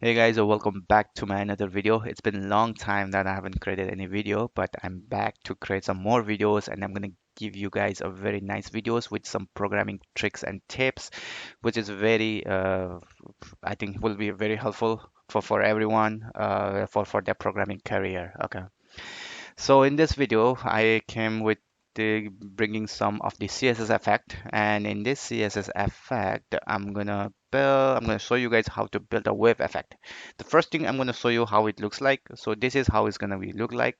Hey guys, welcome back to my another video. It's been a long time that I haven't created any video, but I'm back to create some more videos and I'm gonna give you guys a very nice videos with some programming tricks and tips, which is very I think will be very helpful for everyone for their programming career. Okay. So in this video, I came with bringing some of the CSS effect, and in this CSS effect, I'm gonna show you guys how to build a wave effect. The first thing I'm gonna show you how it looks like. So this is how it's gonna be look like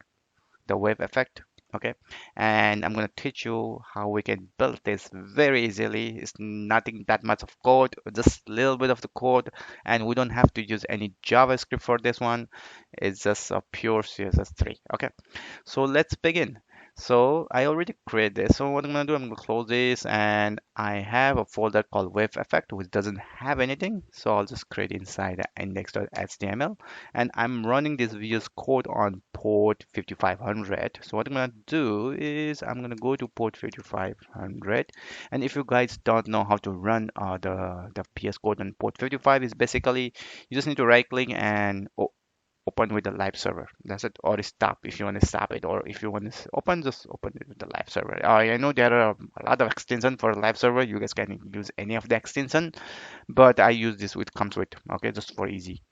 the wave effect. Okay, and I'm gonna teach you how we can build this very easily. It's nothing that much of code, just a little bit of the code, and we don't have to use any JavaScript for this one. It's just a pure CSS3. Okay. So let's begin. So I already created this. So what I'm gonna do, I'm gonna close this and I have a folder called wave effect which doesn't have anything. So I'll just create inside the index.html and I'm running this VS Code on port 5500. So what I'm gonna do is I'm gonna go to port 5500 and if you guys don't know how to run the PS Code on port 55 is basically you just need to right click and open with the live server. That's it. Or stop if you want to stop it. Or if you want to open, just open it with the live server. I know there are a lot of extension for live server. You guys can use any of the extension, but I use this with comes with. Okay, just for easy.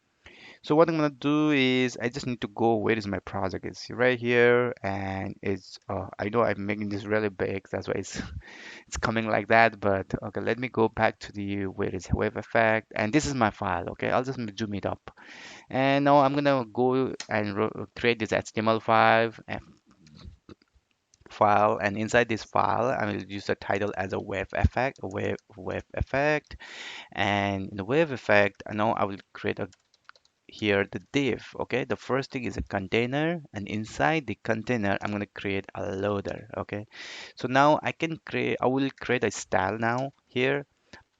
So what I'm gonna do is I just need to go where is my project? It's right here and it's I know I'm making this really big, that's why it's it's coming like that, but okay, let me go back to the where is wave effect and this is my file. Okay, I'll just zoom it up and now I'm gonna go and create this HTML file, and inside this file, I will use the title as a wave effect, a wave effect, and in the wave effect, now I will create a here the div. Okay, the first thing is a container, and inside the container, I'm gonna create a loader. Okay, so now I will create a style now here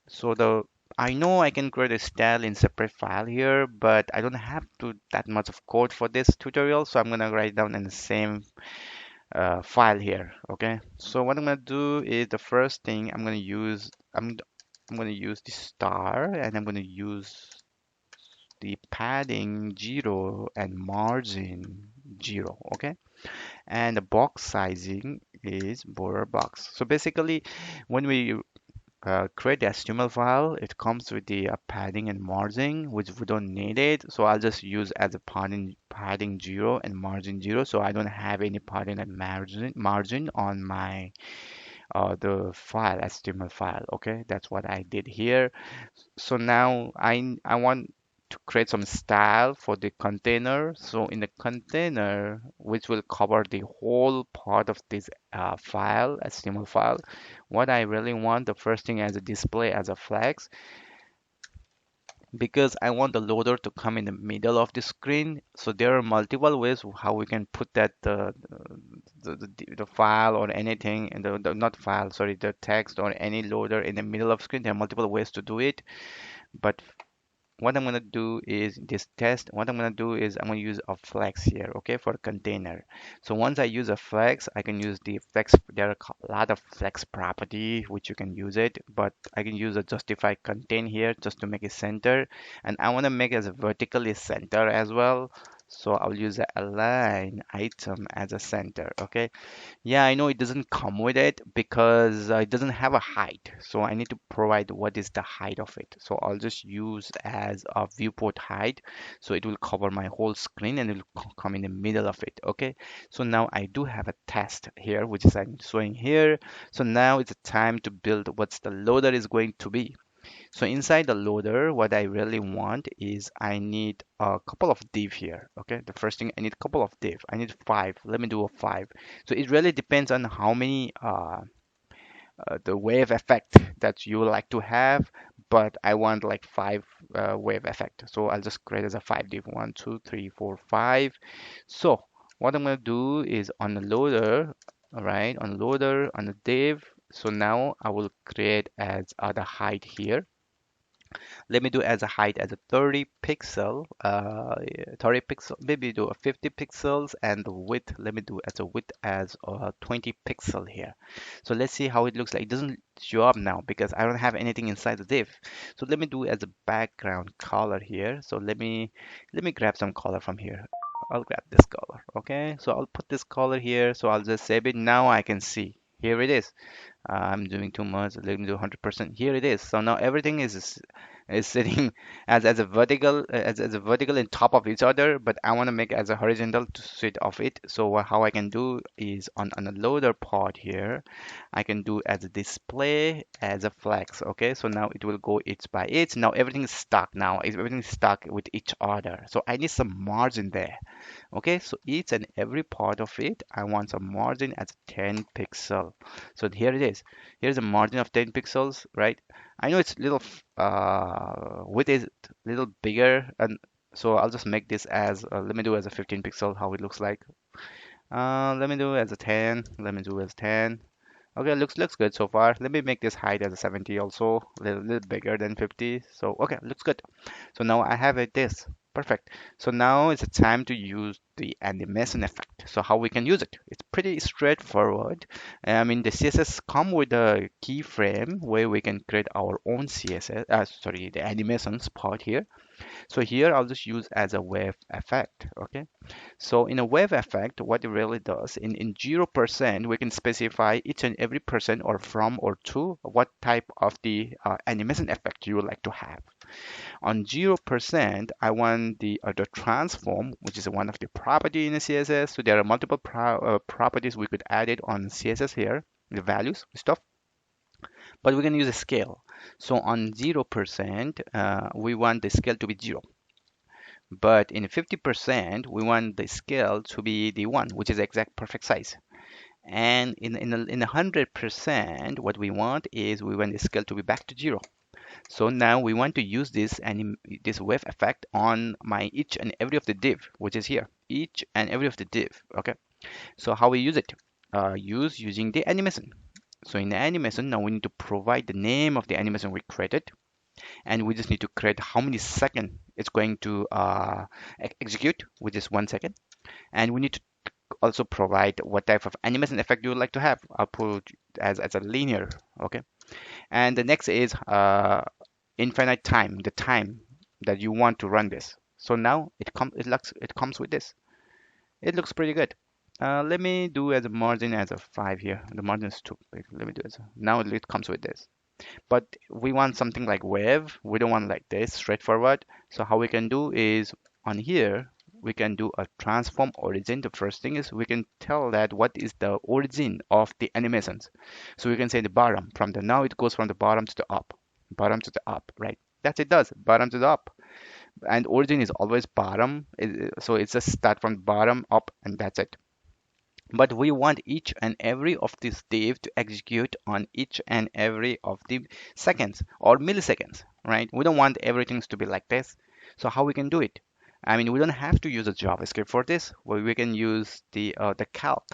so the I know I can create a style in separate file here, but I don't have to that much of code for this tutorial, so I'm gonna write down in the same file here. Okay, so what I'm gonna do is the first thing I'm gonna use the star and I'm gonna use the padding 0 and margin 0. Okay, and the box sizing is border box. So basically, when we create the HTML file. It comes with the padding and margin, which we don't need it. So I'll just use as a padding 0 and margin 0. So I don't have any padding and margin on my the file HTML file. Okay, that's what I did here. So now I want to create some style for the container. So in the container, which will cover the whole part of this file, HTML file, what I really want, the first thing as a display as a flex, because I want the loader to come in the middle of the screen. So there are multiple ways how we can put that the file or anything in the not file, sorry, the text or any loader in the middle of screen. There are multiple ways to do it, but what I'm gonna do is this test. What I'm gonna do is I'm gonna use a flex here, okay, for a container. So once I use a flex, I can use the flex. There are a lot of flex property which you can use it, but I can use a justify contain here just to make it center, and I want to make it as a vertically center as well. So I'll use a align item as a center, okay. Yeah, I know it doesn't come with it because it doesn't have a height. So I need to provide what is the height of it. So I'll just use as a viewport height. So it will cover my whole screen and it will come in the middle of it. Okay. So now I do have a test here, which is I'm showing here. So now it's time to build what's the loader is going to be. So inside the loader, what I really want is I need a couple of div here. Okay, the first thing I need a couple of div. I need five. Let me do a five. So it really depends on how many the wave effect that you like to have, but I want like five wave effect. So I'll just create as a five div. One, two, three, four, five. So what I'm gonna do is on the loader, all right, on loader on the div. So now I will create as the height here. Let me do as a height as a 30 pixel, 30 pixel, maybe do a 50 pixels, and the width, let me do as a width as 20 pixel here. So let's see how it looks like. It doesn't show up now because I don't have anything inside the div. So let me do as a background color here. So let me grab some color from here. I'll grab this color. Okay, so I'll put this color here. So I'll just save it. Now I can see. Here it is. I'm doing too much. Let me do 100%. Here it is. So now everything is sitting as a vertical as a vertical in top of each other, but I want to make it as a horizontal to sit off it. So how I can do is on a loader part here, I can do as a display as a flex. Okay, so now it will go each by each. Now everything is stuck. Now everything is stuck with each other. So I need some margin there. Okay, so each and every part of it, I want some margin as 10 pixel. So here it is. Here's a margin of 10 pixels, right? I know it's little width is little bigger, and so I'll just make this as let me do as a 15 pixel how it looks like. Let me do as a 10. Let me do as 10. Okay, looks good so far. Let me make this height as a 70 also, little bigger than 50. So okay, looks good. So now I have it this. Perfect. So now it's a time to use the animation effect. So how we can use it? It's pretty straightforward. I mean, the CSS come with a keyframe where we can create our own CSS, sorry, the animations part here. So here I'll just use as a wave effect. Okay. So in a wave effect, what it really does, in 0%, we can specify each and every percent or from or to what type of the animation effect you would like to have. On 0%, I want the transform, which is one of the property in the CSS. So there are multiple properties we could add it on CSS here, the values stuff, but we can use a scale. So on 0%, we want the scale to be 0. But in 50%, we want the scale to be the 1, which is exact perfect size. And in 100%, what we want is we want the scale to be back to 0. So now we want to use this wave effect on my each and every of the div, which is here, each and every of the div. Okay. So how we use it? Using the animation. So in the animation, now we need to provide the name of the animation we created, and we just need to create how many seconds it's going to execute, which is 1 second. And we need to also provide what type of animation effect you would like to have. I'll put as a linear. Okay. And the next is infinite time, the time that you want to run this. So now it comes with this. It looks pretty good. Let me do as a margin as a 5 here. The margin is too big. Let me do it. Now it comes with this. But we want something like wave. We don't want like this, straightforward. So how we can do is on here, we can do a transform origin. The first thing is we can tell that what is the origin of the animations. So we can say the bottom. From the now it goes from the bottom to the up, bottom to the up, right? That's it does, bottom to the up. And origin is always bottom. So it's just start from bottom up and that's it. But we want each and every of this div to execute on each and every of the seconds or milliseconds, right? We don't want everything to be like this. So how we can do it? I mean, we don't have to use a JavaScript for this. We can use the calc.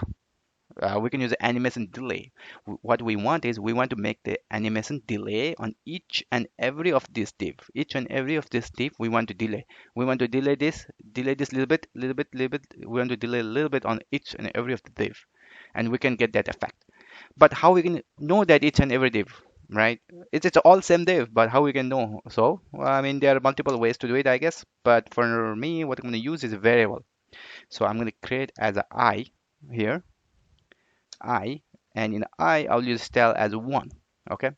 We can use the animation delay. What we want is we want to make the animation delay on each and every of this div. Each and every of this div we want to delay. We want to delay this little bit, little bit, little bit. We want to delay a little bit on each and every of the div, and we can get that effect. But how we can know that each and every div, right? It's all same div, but how we can know? So I mean, there are multiple ways to do it, I guess. But for me, what I'm going to use is a variable. So I'm going to create as a I here I, and in I, I'll use style as 1. Okay.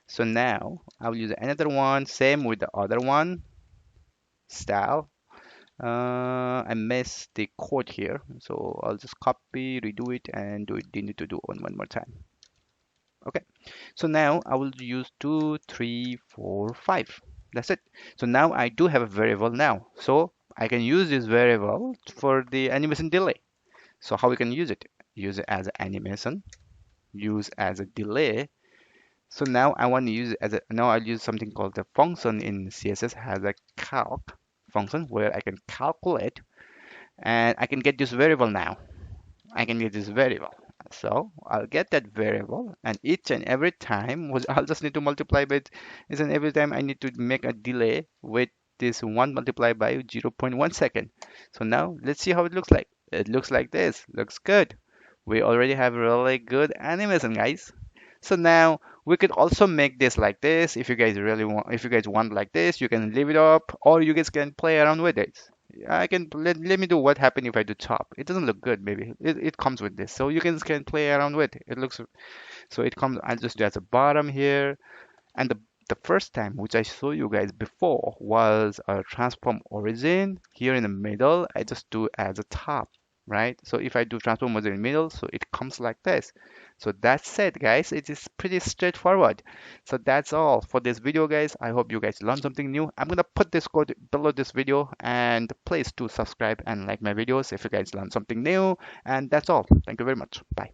So now I'll use another one, same with the other one, style. I missed the code here, so I'll just copy, redo it, and do it. Need to do one more time. Okay. So now I will use 2, 3, 4, 5. That's it. So now I do have a variable now. So I can use this variable for the animation delay. So how we can use it? Use it as an animation, use as a delay. So now I want to use it as a, now I'll use something called the function in CSS has a calc function where I can calculate and I can get this variable now. I can get this variable. So I'll get that variable, and each and every time I'll just need to multiply by it. Each and every time I need to make a delay with this 1 multiplied by 0.1 second. So now let's see how it looks like. It looks like this. Looks good. We already have really good animation, guys. So now we could also make this like this. If you guys really want, if you guys want like this, you can leave it up, or you guys can play around with it. I can let me do what happened if I do top. It doesn't look good, maybe. It comes with this, so you can play around with it. It looks so it comes. I'll just do as a bottom here, and the first time which I saw you guys before was a transform origin here in the middle. I just do as a top, right? So if I do transform origin in the middle, so it comes like this. So that's it, guys. It is pretty straightforward. So that's all for this video, guys. I hope you guys learned something new. I'm gonna put this code below this video, and please do subscribe and like my videos if you guys learned something new. And that's all. Thank you very much. Bye.